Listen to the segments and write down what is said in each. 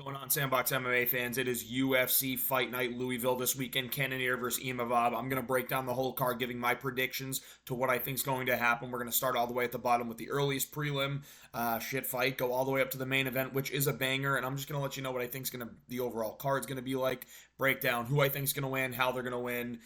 Going on, Sandbox MMA fans? It is UFC Fight Night Louisville this weekend. Cannonier versus Imavov. I'm going to break down the whole card, giving my predictions to what I think is going to happen. We're going to start all the way at the bottom with the earliest prelim shit fight, go all the way up to the main event, which is a banger. And I'm just going to let you know what I think is going to the overall card's going to be like. Break down who I think is going to win, how they're going to win.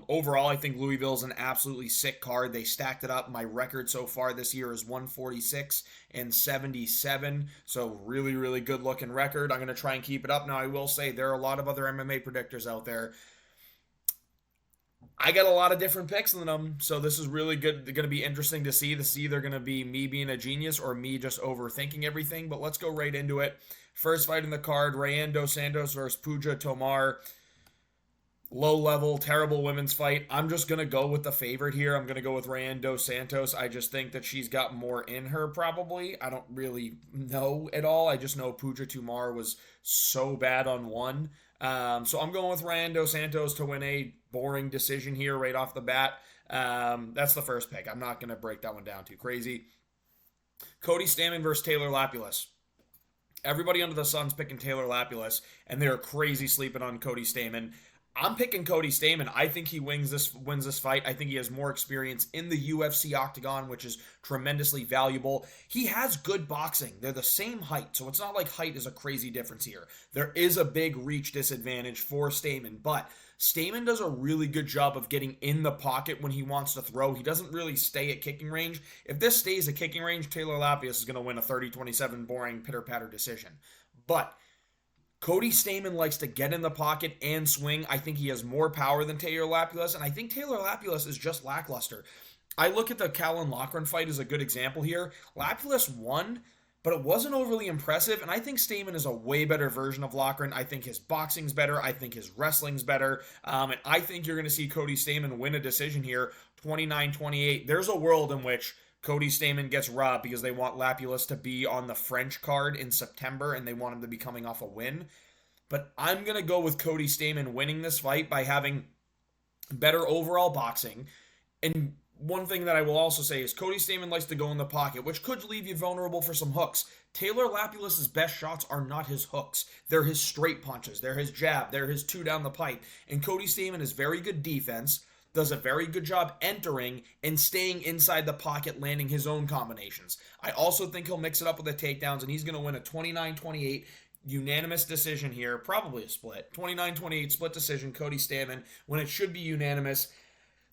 Overall, I think Louisville's an absolutely sick card. They stacked it up. My record so far this year is 146 and 77. So really, really good looking record. I'm going to try and keep it up. Now, I will say there are a lot of other MMA predictors out there. I got a lot of different picks in them, so this is really good. Going to be interesting to see. This is either going to be me being a genius or me just overthinking everything. But let's go right into it. First fight in the card: Rayan dos Santos versus Puja Tomar. Low level, terrible women's fight. I'm just going to go with the favorite here. I'm going to go with Rayan dos Santos. I just think that she's got more in her, probably. I don't really know at all. I just know Puja Tomar was so bad on one. So I'm going with Rayan dos Santos to win a boring decision here right off the bat. That's the first pick. I'm not going to break that one down too crazy. Cody Stamann versus Taylor Lapulus. Everybody under the sun's picking Taylor Lapulus, and they're crazy sleeping on Cody Stamann. I'm picking Cody Stamann. I think he wins this fight. I think he has more experience in the UFC octagon, which is tremendously valuable. He has good boxing. They're the same height, so it's not like height is a crazy difference here. There is a big reach disadvantage for Stamann, but Stamann does a really good job of getting in the pocket when he wants to throw. He doesn't really stay at kicking range. If this stays at kicking range, Taylor Lapulus is going to win a 30-27 boring pitter-patter decision. But Cody Stamann likes to get in the pocket and swing. I think he has more power than Taylor Lapulus, and I think Taylor Lapulus is just lackluster. I look at the Callan Loughran fight as a good example here. Lapulus won, but it wasn't overly impressive, and I think Stamann is a way better version of Loughran. I think his boxing's better. I think his wrestling's better, and I think you're going to see Cody Stamann win a decision here, 29-28. There's a world in which Cody Stamann gets robbed because they want Lapulus to be on the French card in September and they want him to be coming off a win. But I'm going to go with Cody Stamann winning this fight by having better overall boxing. And one thing that I will also say is Cody Stamann likes to go in the pocket, which could leave you vulnerable for some hooks. Taylor Lapulus's best shots are not his hooks. They're his straight punches. They're his jab. They're his two down the pipe. And Cody Stamann is very good defense, does a very good job entering and staying inside the pocket, landing his own combinations. I also think he'll mix it up with the takedowns, and he's going to win a 29-28 unanimous decision here, probably a split. 29-28 split decision, Cody Stamann, when it should be unanimous.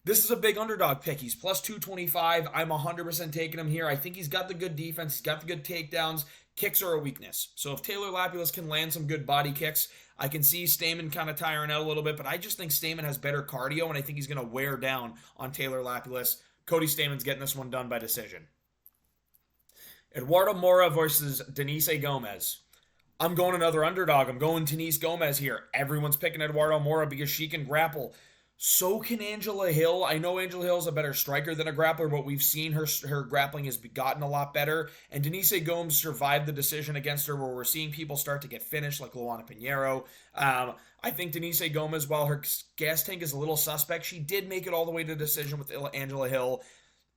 This is a big underdog pick. He's plus 225. I'm 100% taking him here. I think he's got the good defense. He's got the good takedowns. Kicks are a weakness. So if Taylor Lapulus can land some good body kicks, I can see Stamann kind of tiring out a little bit, but I just think Stamann has better cardio, and I think he's going to wear down on Taylor Lapulus. Cody Stamann's getting this one done by decision. Eduardo Mora versus Denise Gomez. I'm going another underdog. I'm going Denise Gomez here. Everyone's picking Eduardo Mora because she can grapple. So can Angela Hill. I know Angela Hill is a better striker than a grappler, but we've seen her grappling has gotten a lot better. And Denise Gomes survived the decision against her, where we're seeing people start to get finished, like Luana Pinheiro. I think Denise Gomes, while her gas tank is a little suspect, she did make it all the way to the decision with Angela Hill.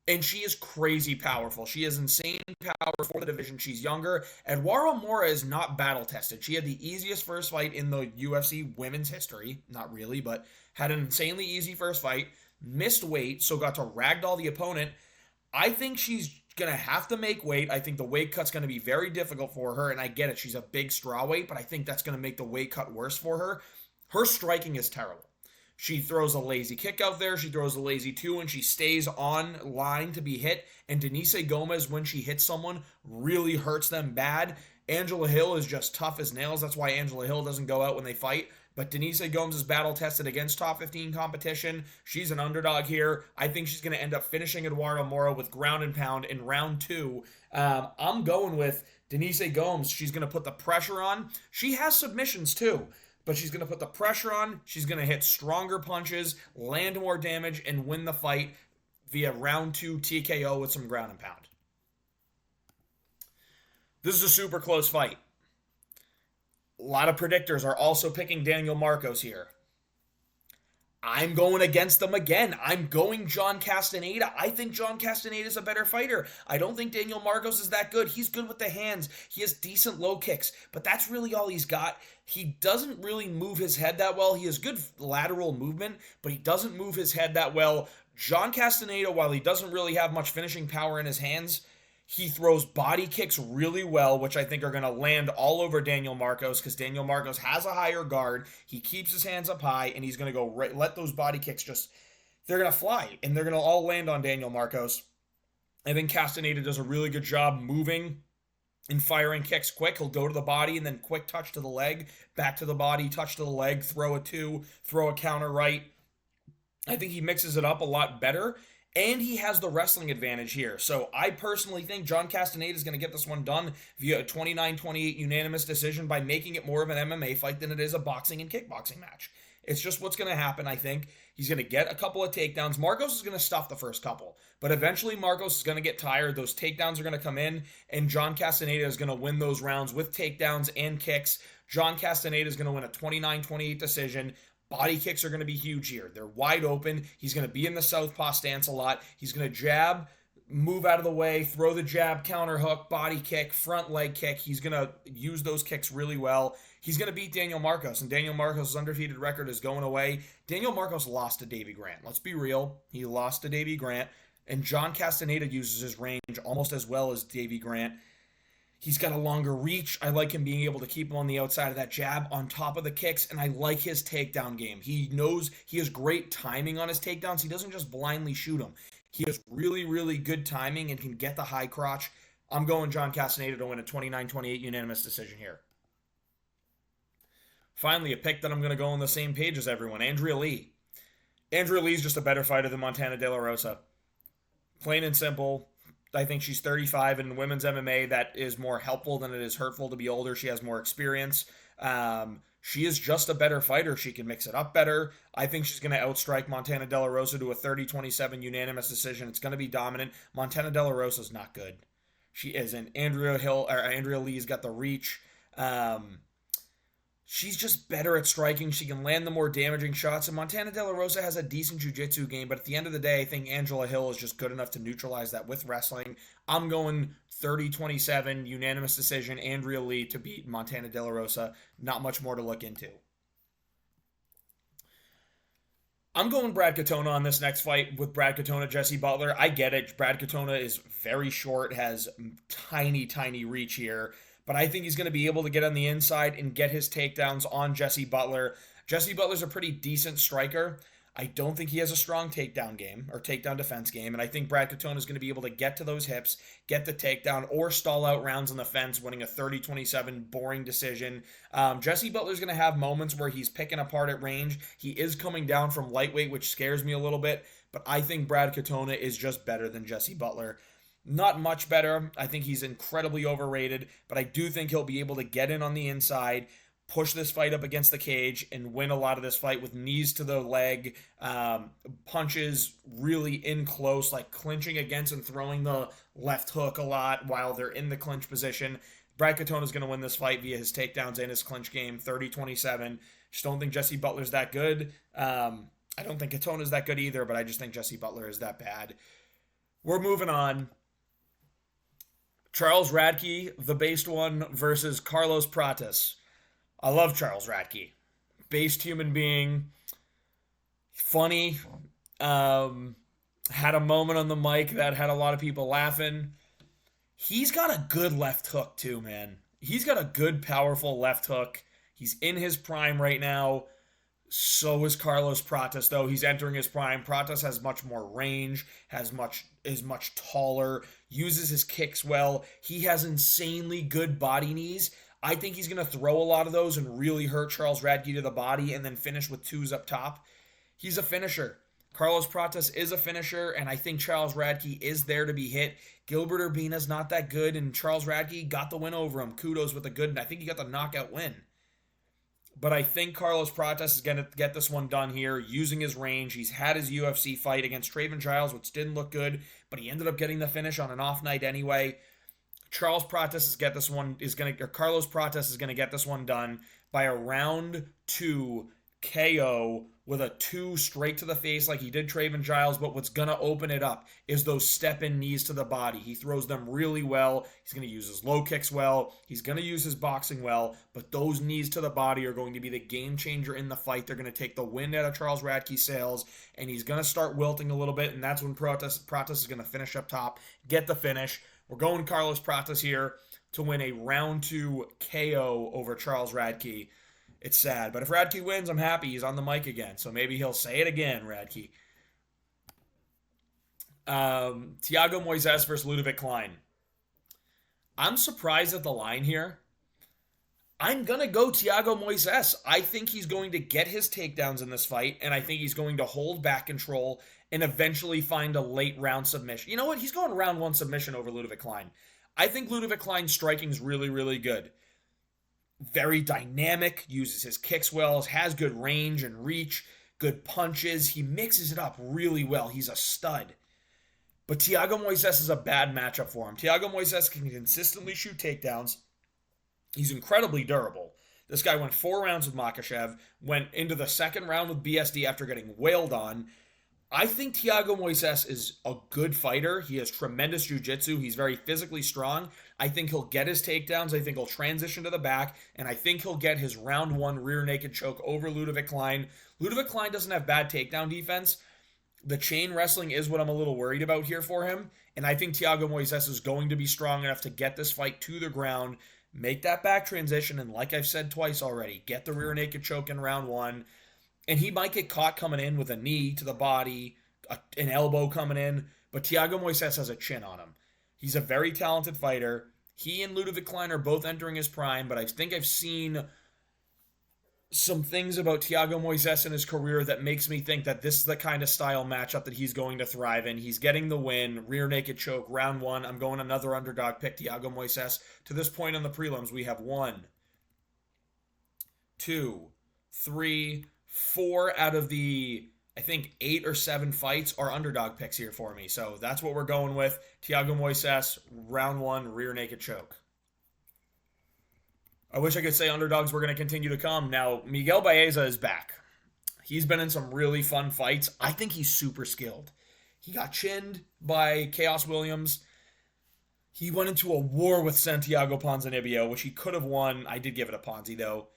And she is crazy powerful. She has insane power for the division. She's younger. Eduardo Mora is not battle-tested. She had the easiest first fight in the UFC women's history. Not really, but had an insanely easy first fight. Missed weight, so got to ragdoll the opponent. I think she's going to have to make weight. I think the weight cut's going to be very difficult for her, and I get it. She's a big straw weight, but I think that's going to make the weight cut worse for her. Her striking is terrible. She throws a lazy kick out there. She throws a lazy two, and she stays on line to be hit. And Denise Gomez, when she hits someone, really hurts them bad. Angela Hill is just tough as nails. That's why Angela Hill doesn't go out when they fight. But Denise Gomez is battle-tested against top 15 competition. She's an underdog here. I think she's going to end up finishing Eduardo Mora with ground and pound in round two. I'm going with Denise Gomez. She's going to put the pressure on. She has submissions, too. But she's going to put the pressure on. She's going to hit stronger punches, land more damage, and win the fight via round two TKO with some ground and pound. This is a super close fight. A lot of predictors are also picking Daniel Marcos here. I'm going against them again. I'm going John Castaneda. I think John Castaneda is a better fighter. I don't think Daniel Marcos is that good. He's good with the hands. He has decent low kicks, but that's really all he's got. He doesn't really move his head that well. He has good lateral movement, but he doesn't move his head that well. John Castaneda, while he doesn't really have much finishing power in his hands, he throws body kicks really well, which I think are going to land all over Daniel Marcos because Daniel Marcos has a higher guard. He keeps his hands up high, and he's going to go let those body kicks they're going to fly, and they're going to all land on Daniel Marcos. I think Castaneda does a really good job moving and firing kicks quick. He'll go to the body and then quick touch to the leg, back to the body, touch to the leg, throw a two, throw a counter right. I think he mixes it up a lot better. And he has the wrestling advantage here. So I personally think John Castaneda is going to get this one done via a 29-28 unanimous decision by making it more of an MMA fight than it is a boxing and kickboxing match. It's just what's going to happen, I think. He's going to get a couple of takedowns. Marcos is going to stuff the first couple. But eventually Marcos is going to get tired. Those takedowns are going to come in. And John Castaneda is going to win those rounds with takedowns and kicks. John Castaneda is going to win a 29-28 decision. Body kicks are going to be huge here. They're wide open. He's going to be in the southpaw stance a lot. He's going to jab, move out of the way, throw the jab, counter hook, body kick, front leg kick. He's going to use those kicks really well. He's going to beat Daniel Marcos, and Daniel Marcos' undefeated record is going away. Daniel Marcos lost to Davy Grant. Let's be real. He lost to Davy Grant, and John Castaneda uses his range almost as well as Davy Grant. He's got a longer reach. I like him being able to keep him on the outside of that jab on top of the kicks, and I like his takedown game. He knows he has great timing on his takedowns. He doesn't just blindly shoot them. He has really, really good timing and can get the high crotch. I'm going John Castaneda to win a 29-28 unanimous decision here. Finally, a pick that I'm going to go on the same page as everyone, Andrea Lee. Andrea Lee's just a better fighter than Montana De La Rosa. Plain and simple. I think she's 35 in women's MMA. That is more helpful than it is hurtful to be older. She has more experience. She is just a better fighter. She can mix it up better. I think she's going to outstrike Montana De La Rosa to a 30-27 unanimous decision. It's going to be dominant. Montana De La Rosa is not good. She isn't. Andrea Lee's got the reach. She's just better at striking. She can land the more damaging shots. And Montana De La Rosa has a decent jiu-jitsu game. But at the end of the day, I think Angela Hill is just good enough to neutralize that with wrestling. I'm going 30-27, unanimous decision, Andrea Lee to beat Montana De La Rosa. Not much more to look into. I'm going Brad Katona on this next fight with Brad Katona, Jesse Butler. I get it. Brad Katona is very short, has tiny, tiny reach here. But I think he's going to be able to get on the inside and get his takedowns on Jesse Butler. Jesse Butler's a pretty decent striker. I don't think he has a strong takedown game or takedown defense game. And I think Brad Katona is going to be able to get to those hips, get the takedown, or stall out rounds on the fence, winning a 30-27 boring decision. Jesse Butler's going to have moments where he's picking apart at range. He is coming down from lightweight, which scares me a little bit. But I think Brad Katona is just better than Jesse Butler. Not much better. I think he's incredibly overrated, but I do think he'll be able to get in on the inside, push this fight up against the cage, and win a lot of this fight with knees to the leg, punches really in close, like clinching against and throwing the left hook a lot while they're in the clinch position. Brad Katona is going to win this fight via his takedowns and his clinch game, 30-27. Just don't think Jesse Butler's that good. I don't think Katona's that good either, but I just think Jesse Butler is that bad. We're moving on. Charles Radke, the based one, versus Carlos Pratas. I love Charles Radke. Based human being. Funny. Had a moment on the mic that had a lot of people laughing. He's got a good left hook too, man. He's got a good, powerful left hook. He's in his prime right now. So is Carlos Pratas, though. He's entering his prime. Pratas has much more range, is much taller, uses his kicks well. He has insanely good body knees. I think he's going to throw a lot of those and really hurt Charles Radke to the body and then finish with twos up top. He's a finisher. Carlos Pratas is a finisher, and I think Charles Radke is there to be hit. Gilbert Urbina's not that good, and Charles Radke got the win over him. Kudos with a good, I think he got the knockout win. But I think Carlos Pratas is going to get this one done here using his range. He's had his UFC fight against Traven Giles, which didn't look good, but he ended up getting the finish on an off night anyway. Carlos Pratas is going to get this one done by a round 2 KO with a 2 straight to the face like he did Traven Giles, but what's going to open it up is those step-in knees to the body. He throws them really well. He's going to use his low kicks well. He's going to use his boxing well, but those knees to the body are going to be the game changer in the fight. They're going to take the wind out of Charles Radke's sails, and he's going to start wilting a little bit, and that's when Pratas is going to finish up top, get the finish. We're going Carlos Pratas here to win a round 2 KO over Charles Radke. It's sad, but if Radke wins, I'm happy. He's on the mic again, so maybe he'll say it again, Radke. Thiago Moises versus Ludovic Klein. I'm surprised at the line here. I'm going to go Thiago Moises. I think he's going to get his takedowns in this fight, and I think he's going to hold back control and eventually find a late round submission. You know what? He's going round 1 submission over Ludovic Klein. I think Ludovic Klein's striking is really, really good. Very dynamic, uses his kicks well, has good range and reach, good punches. He mixes it up really well. He's a stud. But Thiago Moises is a bad matchup for him. Thiago Moises can consistently shoot takedowns. He's incredibly durable. This guy went 4 rounds with Makhachev, went into the 2nd round with BSD after getting wailed on. I think Thiago Moises is a good fighter. He has tremendous jiu-jitsu. He's very physically strong. I think he'll get his takedowns. I think he'll transition to the back. And I think he'll get his round 1 rear naked choke over Ludovic Klein. Ludovic Klein doesn't have bad takedown defense. The chain wrestling is what I'm a little worried about here for him. And I think Thiago Moises is going to be strong enough to get this fight to the ground, make that back transition, and like I've said twice already, get the rear naked choke in round 1. And he might get caught coming in with a knee to the body, an elbow coming in, but Thiago Moises has a chin on him. He's a very talented fighter. He and Ludovic Klein are both entering his prime, but I think I've seen some things about Thiago Moises in his career that makes me think that this is the kind of style matchup that he's going to thrive in. He's getting the win, rear naked choke, round 1. I'm going another underdog pick, Thiago Moises. To this point on the prelims, we have 1, 2, 3, 4 out of the, I think, 8 or 7 fights are underdog picks here for me. So that's what we're going with. Thiago Moises, round 1, rear naked choke. I wish I could say underdogs were going to continue to come. Now, Miguel Baeza is back. He's been in some really fun fights. I think he's super skilled. He got chinned by Chaos Williams. He went into a war with Santiago Ponzinibbio, which he could have won. I did give it a Ponzi, though.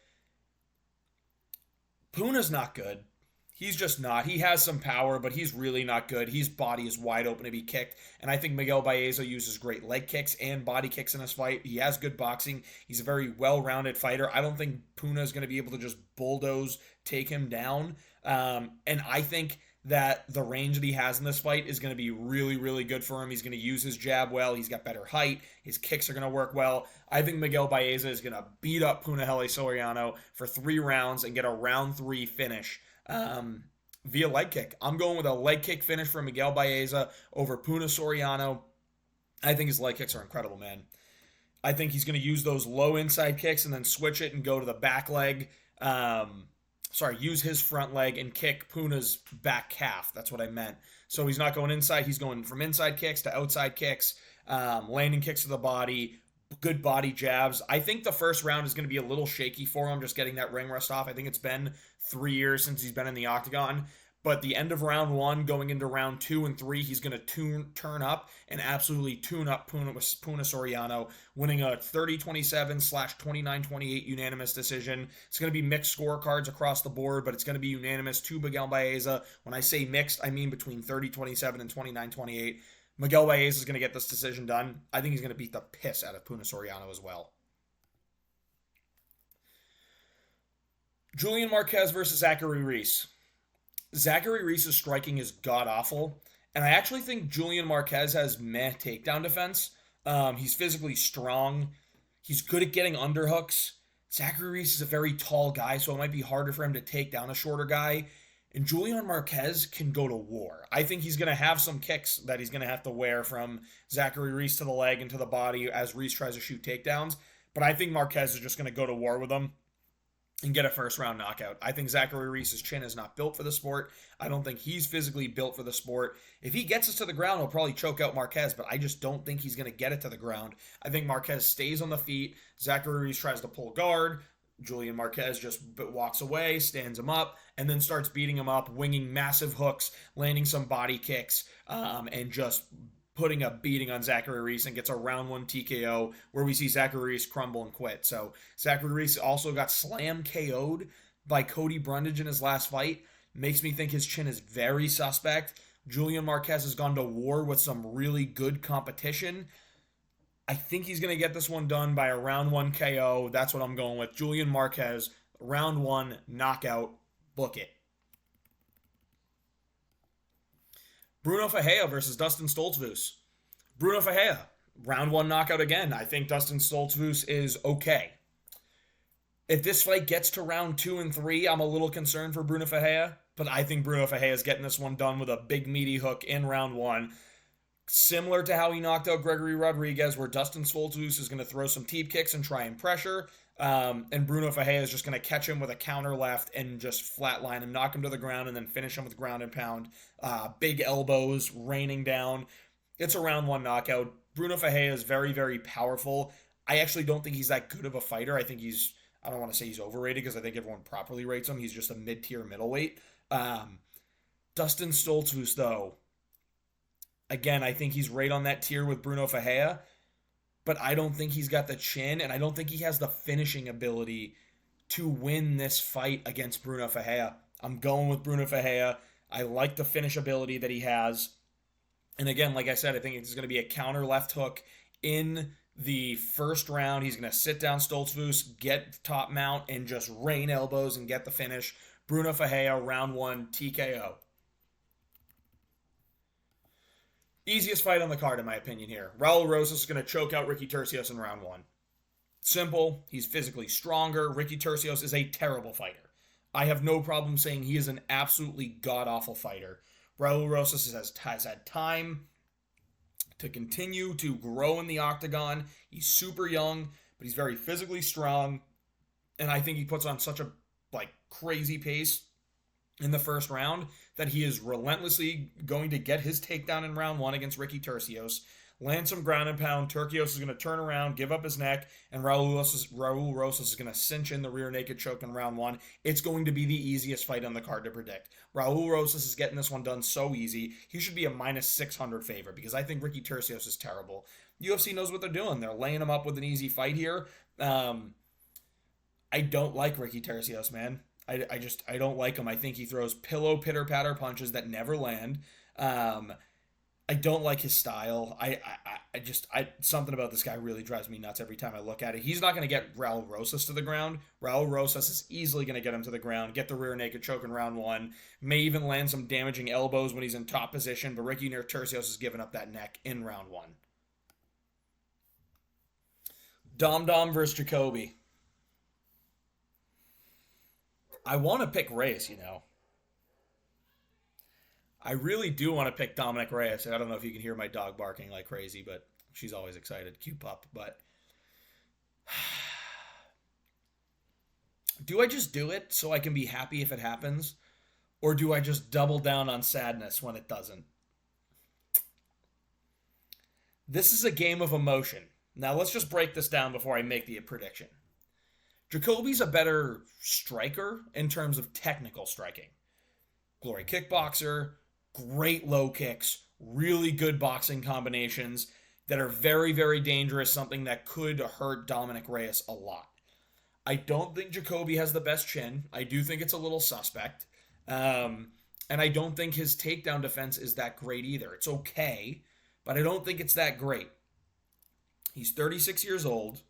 Puna's not good. He's just not. He has some power, but he's really not good. His body is wide open to be kicked, and I think Miguel Baeza uses great leg kicks and body kicks in his fight. He has good boxing. He's a very well-rounded fighter. I don't think Puna is going to be able to just bulldoze, take him down, and I think that the range that he has in this fight is going to be really, really good for him. He's going to use his jab well. He's got better height. His kicks are going to work well. I think Miguel Baeza is going to beat up Punahele Soriano for 3 rounds and get a round 3 finish via leg kick. I'm going with a leg kick finish for Miguel Baeza over Puna Soriano. I think his leg kicks are incredible, man. I think he's going to use those low inside kicks and then switch it and go to the back leg. Use his front leg and kick Puna's back calf. That's what I meant. So he's not going inside. He's going from inside kicks to outside kicks, landing kicks to the body, good body jabs. I think the first round is going to be a little shaky for him, just getting that ring rust off. I think it's been 3 years since he's been in the octagon. But the end of round 1, going into round 2 and 3, he's going to turn up and absolutely tune up Puna Soriano, winning a 30-27/29-28 unanimous decision. It's going to be mixed scorecards across the board, but it's going to be unanimous to Miguel Baeza. When I say mixed, I mean between 30-27 and 29-28. Miguel Baeza is going to get this decision done. I think he's going to beat the piss out of Puna Soriano as well. Julian Marquez versus Zachary Reese. Zachary Reese's striking is god-awful, and I actually think Julian Marquez has meh takedown defense. He's physically strong. He's good at getting underhooks. Zachary Reese is a very tall guy, so it might be harder for him to take down a shorter guy. And Julian Marquez can go to war. I think he's going to have some kicks that he's going to have to wear from Zachary Reese to the leg and to the body as Reese tries to shoot takedowns. But I think Marquez is just going to go to war with him and get a first-round knockout. I think Zachary Reese's chin is not built for the sport. I don't think he's physically built for the sport. If he gets us to the ground, he'll probably choke out Marquez, but I just don't think he's going to get it to the ground. I think Marquez stays on the feet. Zachary Reese tries to pull guard. Julian Marquez just walks away, stands him up, and then starts beating him up, winging massive hooks, landing some body kicks, and just putting a beating on Zachary Reese, and gets a round 1 TKO where we see Zachary Reese crumble and quit. So Zachary Reese also got slam KO'd by Cody Brundage in his last fight. Makes me think his chin is very suspect. Julian Marquez has gone to war with some really good competition. I think he's going to get this one done by a round 1 KO. That's what I'm going with. Julian Marquez, round 1 knockout. Book it. Bruno Ferreira versus Dustin Stoltzfus. Bruno Ferreira, round 1 knockout again. I think Dustin Stoltzfus is okay. If this fight gets to round 2 and 3, I'm a little concerned for Bruno Ferreira, but I think Bruno Ferreira is getting this one done with a big meaty hook in round 1. Similar to how he knocked out Gregory Rodriguez, where Dustin Stoltzfus is going to throw some teep kicks and try and pressure, and Bruno Ferreira is just going to catch him with a counter left and just flatline him, knock him to the ground, and then finish him with ground and pound. Big elbows raining down. It's a round 1 knockout. Bruno Ferreira is very, very powerful. I actually don't think he's that good of a fighter. I think I don't want to say he's overrated because I think everyone properly rates him. He's just a mid-tier middleweight. Dustin Stoltzfus, though, again, I think he's right on that tier with Bruno Ferreira, but I don't think he's got the chin, and I don't think he has the finishing ability to win this fight against Bruno Ferreira. I'm going with Bruno Ferreira. I like the finish ability that he has. And again, like I said, I think it's going to be a counter left hook in the first round. He's going to sit down Stoltzfus, get top mount, and just rain elbows and get the finish. Bruno Ferreira, round 1 TKO. Easiest fight on the card, in my opinion, here. Raul Rosas is going to choke out Ricky Turcios in round 1. Simple. He's physically stronger. Ricky Turcios is a terrible fighter. I have no problem saying he is an absolutely god-awful fighter. Raul Rosas has had time to continue to grow in the octagon. He's super young, but he's very physically strong, and I think he puts on such a crazy pace in the first round that he is relentlessly going to get his takedown in round 1 against Ricky Turcios, land some ground and pound. Turcios is going to turn around, give up his neck, and Raul Rosas is going to cinch in the rear naked choke in round 1. It's going to be the easiest fight on the card to predict. Raul Rosas is getting this one done so easy. He should be a minus 600 favorite because I think Ricky Turcios is terrible. UFC knows what they're doing. They're laying him up with an easy fight here. I don't like Ricky Turcios, man. I don't like him. I think he throws pillow pitter-patter punches that never land. I don't like his style. Something about this guy really drives me nuts every time I look at it. He's not going to get Raul Rosas to the ground. Raul Rosas is easily going to get him to the ground, get the rear naked choke in round 1, may even land some damaging elbows when he's in top position, but Ricky Turcios is giving up that neck in round 1. Dom versus Jacoby. I want to pick Reyes, I really do want to pick Dominic Reyes. I don't know if you can hear my dog barking like crazy, but she's always excited. Cute pup. But do I just do it so I can be happy if it happens? Or do I just double down on sadness when it doesn't? This is a game of emotion. Now let's just break this down before I make the prediction. Jacoby's a better striker in terms of technical striking. Glory kickboxer, great low kicks, really good boxing combinations that are very, very dangerous, something that could hurt Dominic Reyes a lot. I don't think Jacoby has the best chin. I do think it's a little suspect. And I don't think his takedown defense is that great either. It's okay, but I don't think it's that great. He's 36 years old,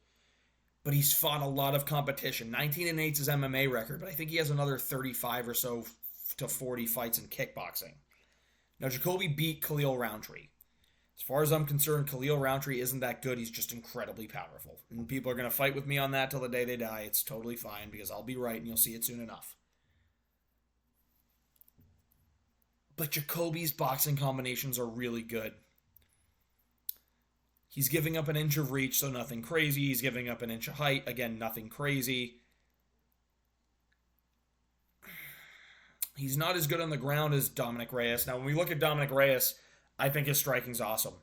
but he's fought a lot of competition. 19-8 is his MMA record, but I think he has another 35 or so to 40 fights in kickboxing. Now, Jacoby beat Khalil Roundtree. As far as I'm concerned, Khalil Roundtree isn't that good. He's just incredibly powerful. And people are going to fight with me on that till the day they die. It's totally fine because I'll be right and you'll see it soon enough. But Jacoby's boxing combinations are really good. He's giving up an inch of reach, so nothing crazy. He's giving up an inch of height. Again, nothing crazy. He's not as good on the ground as Dominic Reyes. Now, when we look at Dominic Reyes, I think his striking's awesome.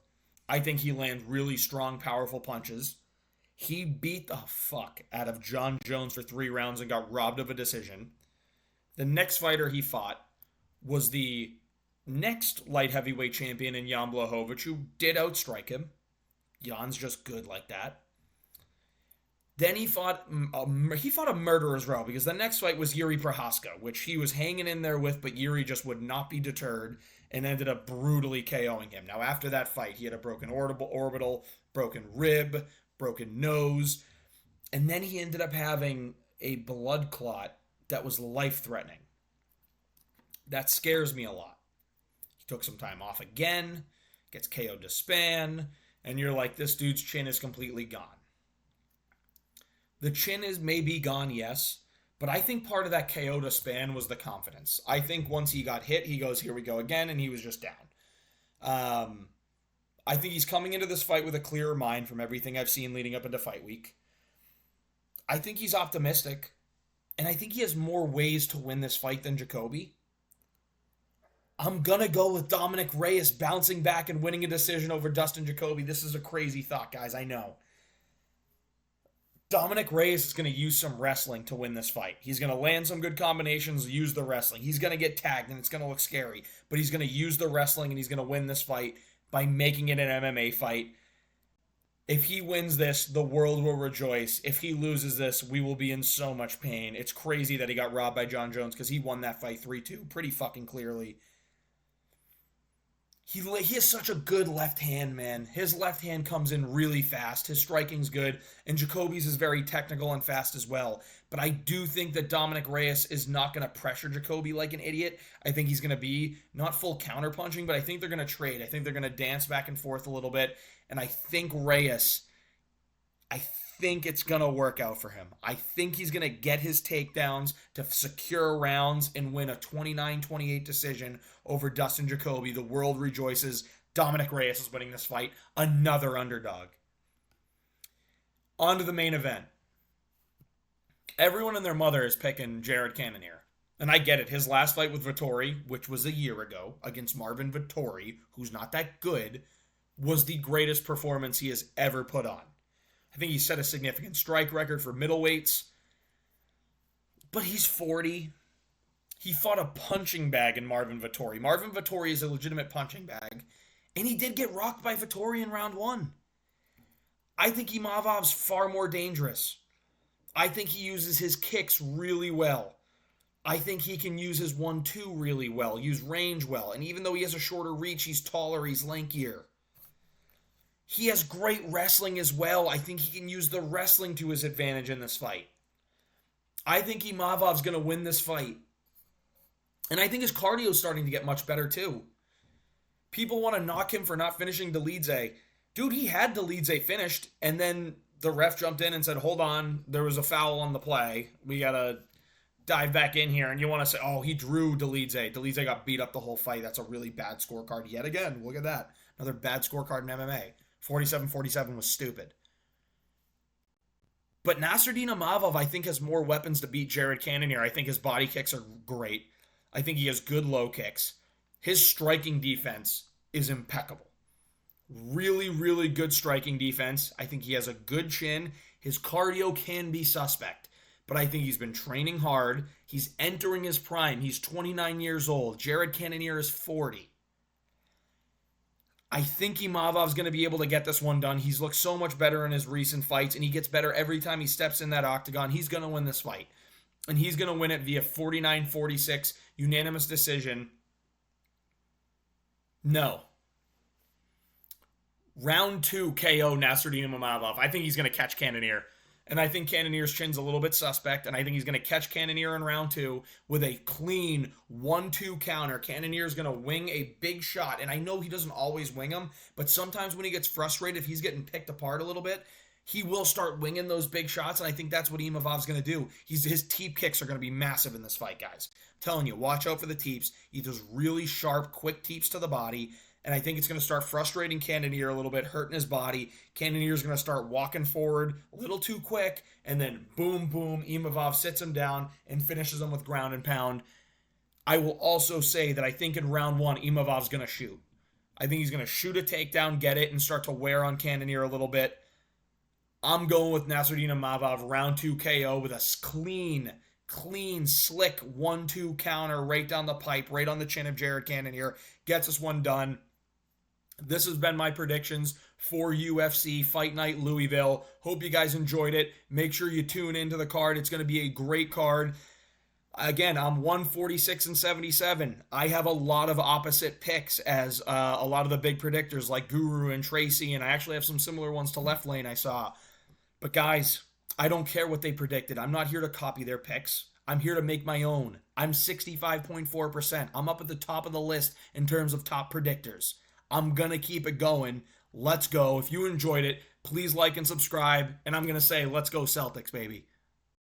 I think he lands really strong, powerful punches. He beat the fuck out of John Jones for 3 rounds and got robbed of a decision. The next fighter he fought was the next light heavyweight champion in Jan Blachowicz, who did outstrike him. Jan's just good like that. Then he fought a murderer's row because the next fight was Yuri Prohaska, which he was hanging in there with, but Yuri just would not be deterred and ended up brutally KOing him. Now, after that fight, he had a broken orbital, broken rib, broken nose, and then he ended up having a blood clot that was life-threatening. That scares me a lot. He took some time off again, gets KO'd to span, and you're like, this dude's chin is completely gone. The chin is maybe gone, yes, but I think part of that KO to span was the confidence. I think once he got hit, he goes, here we go again, and he was just down. I think he's coming into this fight with a clearer mind from everything I've seen leading up into fight week. I think he's optimistic, and I think he has more ways to win this fight than Jacoby. I'm going to go with Dominic Reyes bouncing back and winning a decision over Dustin Jacoby. This is a crazy thought, guys, I know. Dominic Reyes is going to use some wrestling to win this fight. He's going to land some good combinations, use the wrestling. He's going to get tagged, and it's going to look scary. But he's going to use the wrestling, and he's going to win this fight by making it an MMA fight. If he wins this, the world will rejoice. If he loses this, we will be in so much pain. It's crazy that he got robbed by John Jones because he won that fight 3-2 pretty fucking clearly. He has such a good left hand, man. His left hand comes in really fast. His striking's good. And Jacoby's is very technical and fast as well. But I do think that Dominic Reyes is not going to pressure Jacoby like an idiot. I think he's going to be not full counterpunching, but I think they're going to trade. I think they're going to dance back and forth a little bit. And I think Reyes, I think it's going to work out for him. I think he's going to get his takedowns to secure rounds and win a 29-28 decision over Dustin Jacoby. The world rejoices. Dominic Reyes is winning this fight. Another underdog. On to the main event. Everyone and their mother is picking Jared Cannonier. And I get it. His last fight with Vettori, which was a year ago, against Marvin Vettori, who's not that good, was the greatest performance he has ever put on. I think he set a significant strike record for middleweights. But he's 40. He fought a punching bag in Marvin Vettori. Marvin Vettori is a legitimate punching bag. And he did get rocked by Vettori in round 1. I think Imavov's far more dangerous. I think he uses his kicks really well. I think he can use his 1-2 really well, use range well. And even though he has a shorter reach, he's taller, he's lankier. He has great wrestling as well. I think he can use the wrestling to his advantage in this fight. I think Imavov's going to win this fight. And I think his cardio is starting to get much better too. People want to knock him for not finishing Dolidze. Dude, he had Dolidze finished, and then the ref jumped in and said, hold on, there was a foul on the play. We got to dive back in here. And you want to say, oh, he drew Dolidze. Dolidze got beat up the whole fight. That's a really bad scorecard yet again. Look at that. Another bad scorecard in MMA. 47-47 was stupid. But Nasruddin Imavov, I think, has more weapons to beat Jared Cannonier. I think his body kicks are great. I think he has good low kicks. His striking defense is impeccable. Really, really good striking defense. I think he has a good chin. His cardio can be suspect. But I think he's been training hard. He's entering his prime. He's 29 years old. Jared Cannonier is 40. I think Imavov's going to be able to get this one done. He's looked so much better in his recent fights, and he gets better every time he steps in that octagon. He's going to win this fight. And he's going to win it via 49-46 unanimous decision. No. Round 2 KO Nasruddin Imavov. I think he's going to catch Cannonier. And I think Cannonier's chin's a little bit suspect, and I think he's going to catch Cannonier in round 2 with a clean 1-2 counter. Cannonier's going to wing a big shot, and I know he doesn't always wing them, but sometimes when he gets frustrated, if he's getting picked apart a little bit, he will start winging those big shots, and I think that's what Imavov's going to do. His teep kicks are going to be massive in this fight, guys. I'm telling you, watch out for the teeps. He does really sharp, quick teeps to the body, and I think it's going to start frustrating Cannonier a little bit, hurting his body. Cannonier's going to start walking forward a little too quick, and then boom, boom, Imavov sits him down and finishes him with ground and pound. I will also say that I think in round 1, Imavov's going to shoot. I think he's going to shoot a takedown, get it, and start to wear on Cannonier a little bit. I'm going with Nasruddin Imavov round 2 KO with a clean, slick 1-2 counter right down the pipe, right on the chin of Jared Cannonier. Gets us one done. This has been my predictions for UFC Fight Night Louisville. Hope you guys enjoyed it. Make sure you tune into the card. It's going to be a great card. Again, I'm 146 and 77. I have a lot of opposite picks as a lot of the big predictors like Guru and Tracy, and I actually have some similar ones to Left Lane I saw. But guys, I don't care what they predicted. I'm not here to copy their picks. I'm here to make my own. I'm 65.4%. I'm up at the top of the list in terms of top predictors. I'm going to keep it going. Let's go. If you enjoyed it, please like and subscribe. And I'm going to say, let's go Celtics, baby.